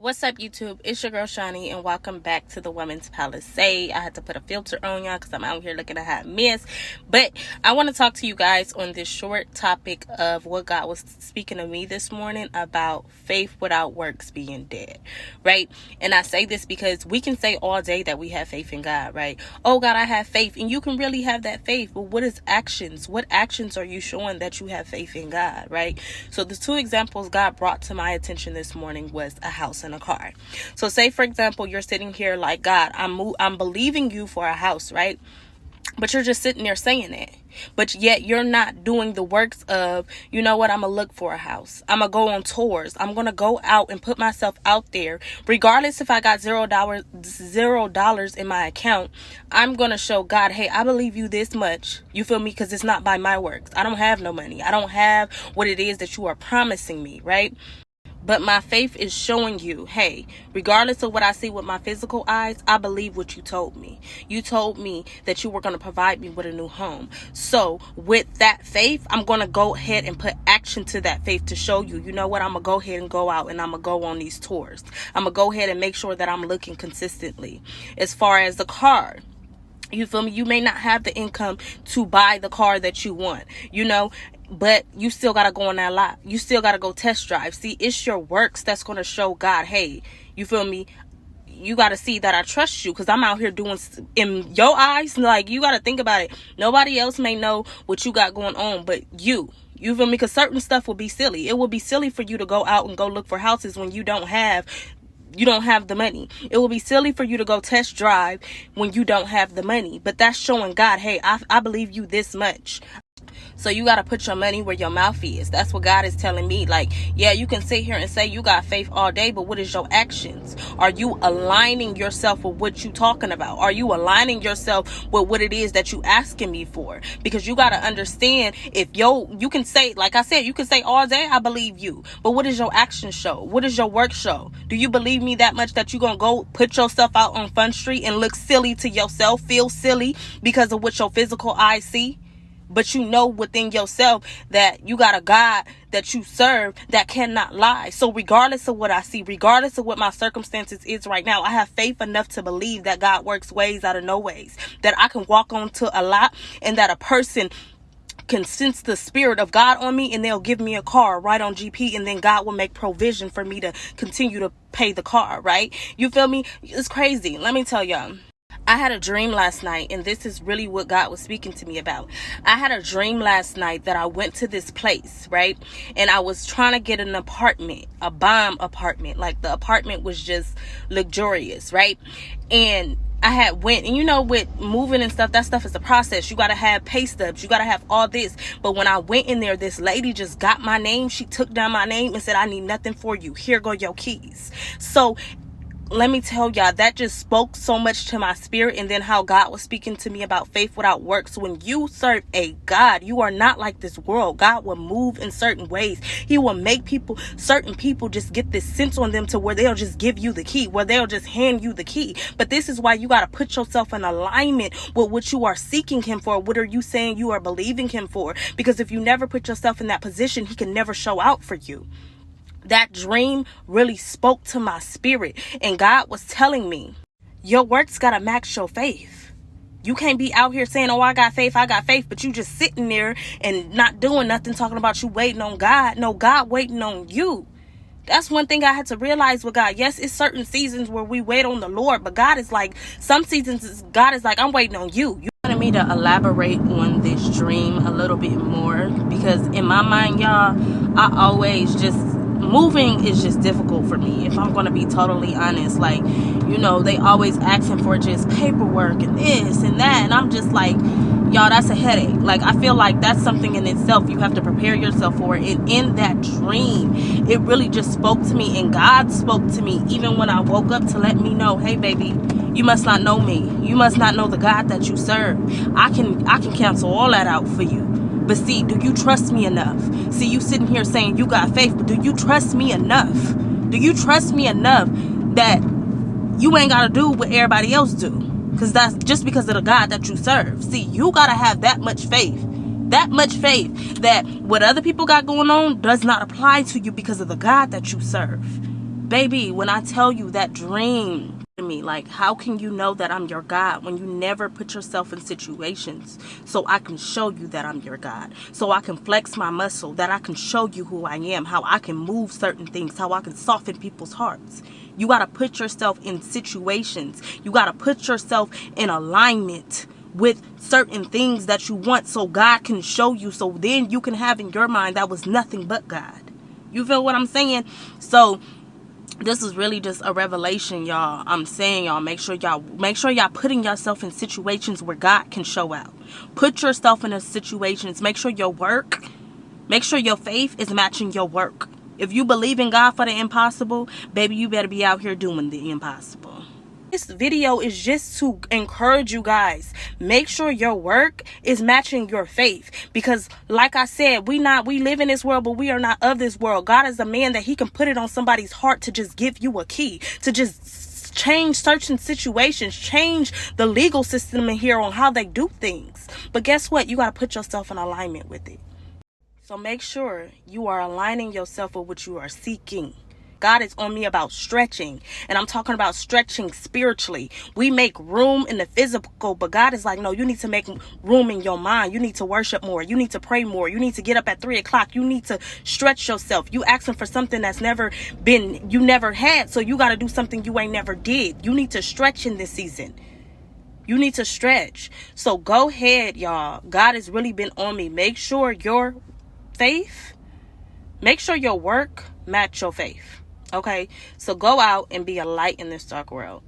What's up, YouTube? It's your girl Shani, and welcome back to the Women's Palacè. I had to put a filter on y'all because I'm out here looking a hot mess. But I want to talk to you guys on this short topic of what God was speaking to me this morning about faith without works being dead, right? And I say this because we can say all day that we have faith in God, right? Oh, God, I have faith. And you can really have that faith. But what is actions? What actions are you showing that you have faith in God, right? So the two examples God brought to my attention this morning was a house and a car. So say, for example, you're sitting here like, God, I'm believing you for a house, right? But you're just sitting there saying it. But yet you're not doing the works of, you know what, I'm going to look for a house. I'm going to go on tours. I'm going to go out and put myself out there. Regardless if I got $0 in my account, I'm going to show God, hey, I believe you this much. You feel me? Because it's not by my works. I don't have no money. I don't have what it is that you are promising me, right? But my faith is showing you, hey, regardless of what I see with my physical eyes, I believe what you told me. You told me that you were going to provide me with a new home. So with that faith, I'm going to go ahead and put action to that faith to show you, you know what, I'm going to go ahead and go out and I'm going to go on these tours. I'm going to go ahead and make sure that I'm looking consistently. As far as the car, you feel me? You may not have the income to buy the car that you want, you know, but you still got to go on that lot. You still got to go test drive. See, it's your works that's going to show God, hey, you feel me? You got to see that I trust you because I'm out here doing in your eyes. Like, you got to think about it. Nobody else may know what you got going on, but you feel me? Because certain stuff will be silly. It will be silly for you to go out and go look for houses when you don't have the money. It will be silly for you to go test drive when you don't have the money. But that's showing God, hey, I believe you this much. So you got to put your money where your mouth is. That's what God is telling me. Like, yeah, you can sit here and say you got faith all day, but what is your actions? Are you aligning yourself with what you talking about? Are you aligning yourself with what it is that you asking me for? Because you got to understand, if you can say, like I said, you can say all day, I believe you. But what does your action show? What does your work show? Do you believe me that much that you going to go put yourself out on Fun Street and look silly to yourself, feel silly because of what your physical eyes see? But you know within yourself that you got a God that you serve that cannot lie. So regardless of what I see, regardless of what my circumstances is right now, I have faith enough to believe that God works ways out of no ways. That I can walk onto a lot and that a person can sense the spirit of God on me and they'll give me a car right on GP, and then God will make provision for me to continue to pay the car, right? You feel me? It's crazy. Let me tell y'all. I had a dream last night, and this is really what God was speaking to me about. I had a dream last night that I went to this place, right? And I was trying to get an apartment, a bomb apartment. Like, the apartment was just luxurious, right? And I had went, and you know, with moving and stuff, that stuff is a process. You got to have pay stubs. You got to have all this. But when I went in there, this lady just got my name. She took down my name and said, I need nothing for you. Here go your keys. So let me tell y'all, that just spoke so much to my spirit. And then how God was speaking to me about faith without works. When you serve a God, you are not like this world. God will move in certain ways. He will make certain people just get this sense on them to where they'll just give you the key, where they'll just hand you the key. But this is why you got to put yourself in alignment with what you are seeking him for. What are you saying you are believing him for? Because if you never put yourself in that position, he can never show out for you. That dream really spoke to my spirit, and God was telling me, your works got to match your faith. You can't be out here saying, oh, I got faith, but you just sitting there and not doing nothing, talking about you waiting on God. No, God waiting on you. That's one thing I had to realize with God. Yes, it's certain seasons where we wait on the Lord, but God is like, some seasons, God is like, I'm waiting on you. You wanted me to elaborate on this dream a little bit more, because in my mind, y'all, I always just, moving is just difficult for me, if I'm going to be totally honest. Like, you know, they always asking for just paperwork and this and that, and I'm just like, y'all, that's a headache. Like, I feel like that's something in itself you have to prepare yourself for. And in that dream, it really just spoke to me, and God spoke to me even when I woke up to let me know, hey baby, you must not know me. You must not know the God that you serve. I can cancel all that out for you. But see, do you trust me enough? See, you sitting here saying you got faith, but do you trust me enough? Do you trust me enough that you ain't got to do what everybody else do? Because that's just because of the God that you serve. See, you got to have that much faith. That much faith that what other people got going on does not apply to you because of the God that you serve. Baby, when I tell you that dream to me, like, how can you know that I'm your God when you never put yourself in situations so I can show you that I'm your God, so I can flex my muscle, that I can show you who I am, how I can move certain things, how I can soften people's hearts. You got to put yourself in situations. You got to put yourself in alignment with certain things that you want so God can show you, so then you can have in your mind that was nothing but God. You feel what I'm saying? So this is really just a revelation, y'all. I'm saying, y'all, make sure y'all putting yourself in situations where God can show out. Put yourself in a situations. Make sure your faith is matching your work. If you believe in God for the impossible, baby, you better be out here doing the impossible. This video is just to encourage you guys. Make sure your work is matching your faith. Because like I said, we live in this world, but we are not of this world. God is a man that he can put it on somebody's heart to just give you a key, to just change certain situations, change the legal system in here on how they do things. But guess what? You got to put yourself in alignment with it. So make sure you are aligning yourself with what you are seeking. God is on me about stretching, and I'm talking about stretching spiritually. We make room in the physical, but God is like, no, you need to make room in your mind. You need to worship more. You need to pray more. You need to get up at 3 o'clock. You need to stretch yourself. You asking for something that's you never had, so you got to do something you ain't never did. You need to stretch in this season. You need to stretch. So go ahead, y'all. God has really been on me. Make sure your work match your faith. Okay, so go out and be a light in this dark world.